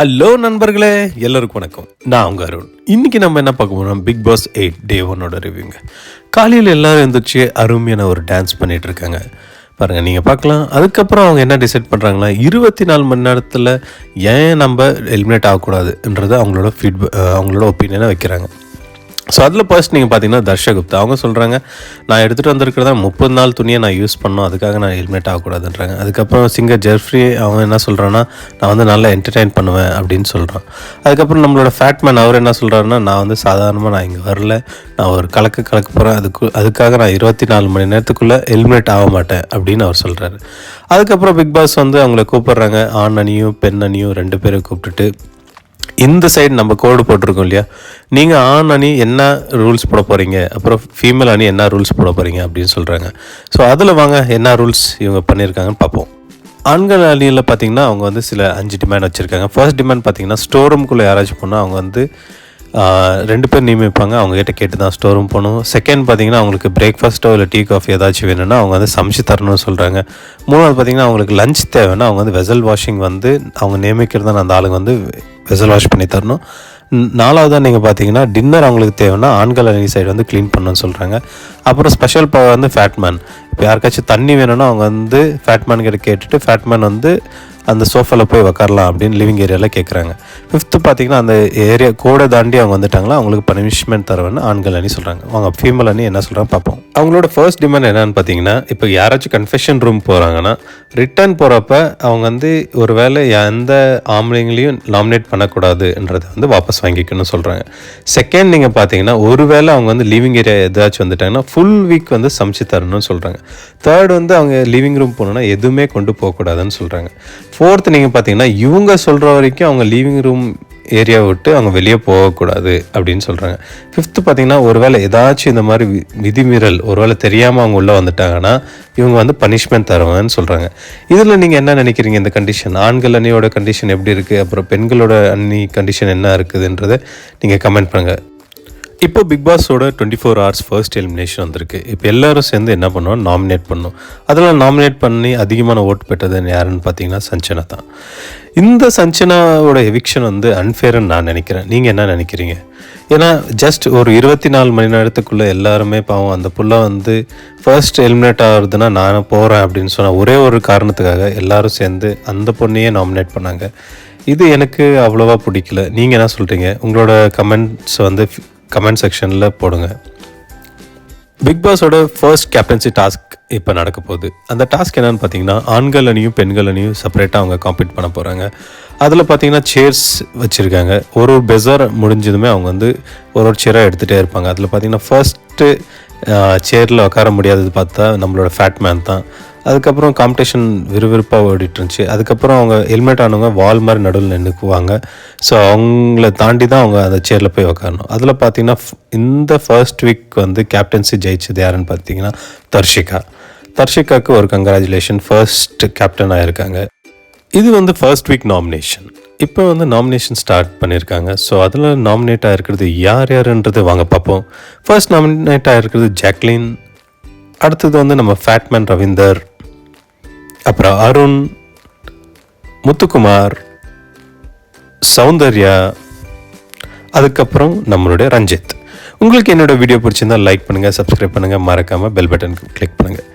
Hello நண்பர்களே, எல்லாருக்கும் வணக்கம். நான் உங்கள் அருண். இன்றைக்கி நம்ம என்ன பார்க்க போகிறோம், பிக் பாஸ் 8 Day 1 ரிவ்யூங்க. காலையில் எல்லோரும் எழுந்திரிச்சு அருமையான ஒரு டான்ஸ் பண்ணிகிட்டு இருக்காங்க பாருங்கள், நீங்கள் பார்க்கலாம். அதுக்கப்புறம் அவங்க என்ன டிசைட் பண்ணுறாங்களா, 24 மணி நேரத்தில் ஏன் நம்ம எலிமினேட் ஆகக்கூடாதுன்றது அவங்களோட ஒப்பீனியனாக வைக்கிறாங்க. ஸோ அதில் ஃபர்ஸ்ட் நீங்கள் பார்த்தீங்கன்னா தர்ஷகுப்தா அவங்க சொல்கிறாங்க, நான் எடுத்துகிட்டு வந்திருக்கிறதா 30 நாள் துணியை நான் யூஸ் பண்ணோம், அதுக்காக நான் ஹெல்மெட் ஆகக்கூடாதுன்றாங்க. அதுக்கப்புறம் சிங்கர் ஜெர்ஃப்ரி அவன் என்ன சொல்கிறான்னா, நான் நல்லா என்டர்டெயின் பண்ணுவேன் அப்படின்னு சொல்கிறான். அதுக்கப்புறம் நம்மளோட ஃபேட்மேன் அவர் என்ன சொல்கிறாருன்னா, நான் சாதாரணமாக நான் இங்கே வரல, நான் ஒரு கலக்க போகிறேன், அதுக்காக நான் 24 மணி நேரத்துக்குள்ளே ஹெல்மெட் ஆக மாட்டேன் அப்படின்னு அவர் சொல்கிறாரு. அதுக்கப்புறம் பிக் பாஸ் அவங்கள கூப்பிட்றாங்க. ஆண் அணியும் பெண் அணியும் 2 பேரை கூப்பிட்டுட்டு இந்த சைடு நம்ம கோடு போட்டிருக்கோம் இல்லையா, நீங்கள் ஆண் அணி என்ன ரூல்ஸ் போட போகிறீங்க, அப்புறம் ஃபீமேல் அணி என்ன ரூல்ஸ் போட போகிறீங்க அப்படின்னு சொல்கிறாங்க. ஸோ அதில் வாங்க என்ன ரூல்ஸ் இவங்க பண்ணியிருக்காங்கன்னு பார்ப்போம். ஆண்கள் அணியில் பார்த்திங்கன்னா அவங்க சில 5 டிமாண்ட் வச்சுருக்காங்க. ஃபர்ஸ்ட் டிமாண்ட் பார்த்திங்கன்னா, ஸ்டோர் ரூம்குள்ளே யாராச்சும் போனால் அவங்க 2 பேர் நியமிப்பாங்க, அவங்ககிட்ட கேட்டு தான் ஸ்டோர் ரூம் போகணும். செகண்ட் பார்த்திங்கன்னா, அவங்களுக்கு பிரேக்ஃபாஸ்ட்டோ இல்லை டீ காஃபி ஏதாச்சும் வேணும்னா அவங்க சமைச்சு தரணும்னு சொல்கிறாங்க. மூணாவது பார்த்திங்கன்னா, அவங்களுக்கு லஞ்ச் தேவைன்னா அவங்க வெசல் வாஷிங் அவங்க நியமிக்கிறதான அந்த ஆளுங்க வெசல் வாஷ் பண்ணி தரணும். நாலாவதாக நீங்கள் பார்த்தீங்கன்னா, டின்னர் அவங்களுக்கு தேவைன்னா ஆண்கள் அணி சைடு க்ளீன் பண்ணணும்னு சொல்கிறாங்க. அப்புறம் ஸ்பெஷல் பவர் ஃபேட்மேன். இப்போ யாருக்காச்சும் தண்ணி வேணும்னா அவங்க ஃபேட்மேன் கிட்ட கேட்டுட்டு ஃபேட்மேன் அந்த சோஃபாவில் போய் உக்காரலாம் அப்படின்னு லிவிங் ஏரியாவில் கேட்குறாங்க. ஃபிஃப்த்து பார்த்தீங்கன்னா, அந்த ஏரியா கோடை தாண்டி அவங்க வந்துட்டாங்களா அவங்களுக்கு பனிஷ்மெண்ட் தருவேன்னு ஆண்கள் அணி சொல்கிறாங்க. அவங்க ஃபீமேல் அணி என்ன சொல்கிறாங்க பார்ப்போம். அவங்களோட ஃபர்ஸ்ட் டிமாண்ட் என்னன்னு பார்த்தீங்கன்னா, இப்போ யாராச்சும் கன்ஃபெஷன் ரூம் போகிறாங்கன்னா ரிட்டர்ன் போகிறப்ப அவங்க ஒரு வேளை எந்த ஆம்பளைங்களையும் நாமினேட் பண்ணக்கூடாதுன்றதை வாபஸ் வாங்கிக்கணும்னு சொல்கிறாங்க. செகண்ட் நீங்கள் பார்த்தீங்கன்னா, ஒரு வேளை அவங்க லிவிங் ஏரியா ஏதாச்சும் வந்துட்டாங்கன்னா ஃபுல் வீக் சமைச்சு தரணும்னு சொல்கிறாங்க. தேர்ட் அவங்க லிவிங் ரூம் போகணுன்னா எதுவுமே கொண்டு போகக்கூடாதுன்னு சொல்கிறாங்க. ஃபோர்த்து நீங்கள் பார்த்தீங்கன்னா, இவங்க சொல்கிற வரைக்கும் அவங்க லிவிங் ரூம் ஏரியாவை விட்டு அவங்க வெளியே போகக்கூடாது அப்படின்னு சொல்கிறாங்க. ஃபிஃப்த்து பார்த்தீங்கன்னா, ஒருவேளை ஏதாச்சும் இந்த மாதிரி விதிமீறல் ஒருவேளை தெரியாமல் அவங்க உள்ளே வந்துட்டாங்கன்னா இவங்க பனிஷ்மெண்ட் தருவாங்கன்னு சொல்கிறாங்க. இதில் நீங்கள் என்ன நினைக்கிறீங்க? இந்த கண்டிஷன் ஆண்கள் அணியோட கண்டிஷன் எப்படி இருக்குது, அப்புறம் பெண்களோட அணி கண்டிஷன் என்ன இருக்குதுன்றதை நீங்கள் கமெண்ட் பண்ணுங்கள். இப்போ பிக் பாஸோட 24 hours ஃபர்ஸ்ட் எலிமினேஷன் வந்திருக்கு. இப்போ எல்லோரும் சேர்ந்து என்ன பண்ணுவோம், நாமினேட் பண்ணணும். அதெல்லாம் நாமினேட் பண்ணி அதிகமான ஓட்டு பெற்றது யாருன்னு பார்த்தீங்கன்னா சஞ்சனா தான். இந்த சஞ்சனாவோட எவிக்ஷன் அன்ஃபேர்னு நான் நினைக்கிறேன். நீங்கள் என்ன நினைக்கிறீங்க? ஏன்னா ஜஸ்ட் ஒரு 24 மணி நேரத்துக்குள்ளே எல்லாருமே பாவம் அந்த புள்ள ஃபர்ஸ்ட் எலிமினேட் ஆகுறதுன்னா நான் போகிறேன் அப்படின்னு சொன்னால் ஒரே ஒரு காரணத்துக்காக எல்லோரும் சேர்ந்து அந்த பொண்ணையே நாமினேட் பண்ணாங்க. இது எனக்கு அவ்வளோவா பிடிக்கல. நீங்கள் என்ன சொல்கிறீங்க? உங்களோட கமெண்ட்ஸ் கமெண்ட் செக்ஷனில் போடுங்க. பிக் பாஸோட ஃபர்ஸ்ட் கேப்டன்சி டாஸ்க் இப்போ நடக்க போகுது. அந்த டாஸ்க் என்னென்னு பார்த்தீங்கன்னா, ஆண்கள் அணியும் பெண்கள் அணியும் செப்பரேட்டாக அவங்க காம்பீட் பண்ண போகிறாங்க. அதில் பார்த்தீங்கன்னா சேர்ஸ் வச்சுருக்காங்க. ஒரு பெசர் முடிஞ்சதுமே அவங்க ஒரு சேராக எடுத்துகிட்டே இருப்பாங்க. அதில் பார்த்தீங்கன்னா ஃபர்ஸ்ட்டு சேரில் உட்கார முடியாதது பார்த்தா நம்மளோட ஃபேட்மேன் தான். அதுக்கப்புறம் காம்படிஷன் விறுவிறுப்பாக ஓடிட்டு இருந்துச்சு. அதுக்கப்புறம் அவங்க ஹெல்மெட் ஆனவங்க வால் மாதிரி நடுவில் நின்றுக்குவாங்க. ஸோ அவங்கள தாண்டி தான் அவங்க அந்த சேரில் போய் உக்காரணும். அதில் பார்த்தீங்கன்னா இந்த ஃபர்ஸ்ட் வீக் கேப்டன்சி ஜெயிச்சது யாருன்னு பார்த்தீங்கன்னா தர்ஷிகாவுக்கு ஒரு கங்க்ராச்சுலேஷன், ஃபர்ஸ்ட் கேப்டன் ஆகிருக்காங்க. இது ஃபர்ஸ்ட் வீக் நாமினேஷன். இப்போ நாமினேஷன் ஸ்டார்ட் பண்ணியிருக்காங்க. ஸோ அதில் நாமினேட் ஆகிருக்கிறது யாருன்றது வாங்க பார்ப்போம். ஃபர்ஸ்ட் நாமினேட் ஆகிருக்கிறது ஜாக்லின், அடுத்தது நம்ம ஃபேட்மேன் ரவீந்தர், அப்புறம் அருண், முத்துக்குமார், சௌந்தர்யா, அதுக்கப்புறம் நம்மளுடைய ரஞ்சித். உங்களுக்கு என்னோட வீடியோ பிடிச்சிருந்தால் லைக் பண்ணுங்கள், சப்ஸ்கிரைப் பண்ணுங்கள், மறக்காமல் பெல் பட்டன் கிளிக் பண்ணுங்கள்.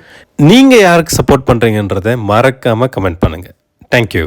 நீங்கள் யாருக்கு சப்போர்ட் பண்ணுறீங்கன்றதை மறக்காமல் கமெண்ட் பண்ணுங்கள். தேங்க்யூ.